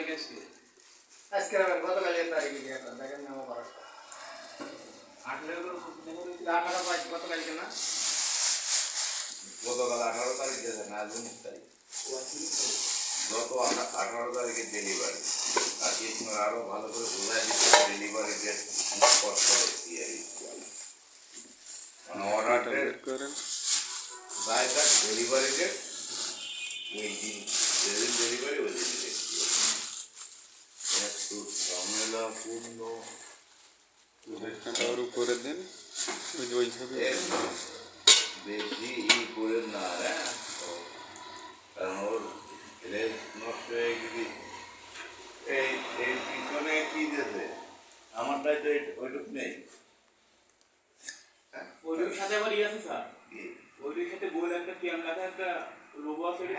তারিখ আজকে? আজকে গতকালের তারিখে দেখেন না আমার 18 করে দেখা হয়েছিল। 18 গতকালকে না গতকাল 18 তারিখ গেছে না, আজ 19 তারিখ। গত 18 তারিখে ডেলিভারি। আর কি আরো ভালো করে বোঝাই দিতে ডেলিভারি ডেট স্পষ্ট দেখছি আর কি অর্ডার ডেট করেন রাইট ডেলিভারি ডেট ওই দিন যেদিন ডেলিভারি ওই দিন দেখছি একটু ঝামেলাপূর্ণ রেখাটা ওর উপরে দেন ওইভাবে বেশি ই করে না কারণ ওর রেস নষ্ট হয়ে গেলি এই এই পিছনে কি দিয়েছে আমারটাই তো ওইটুক নেই ওইটার সাথে আবার আছে স্যার, ওইটার সাথে গোল একটা ক্যামেরা একটা লোগো আছে, এটা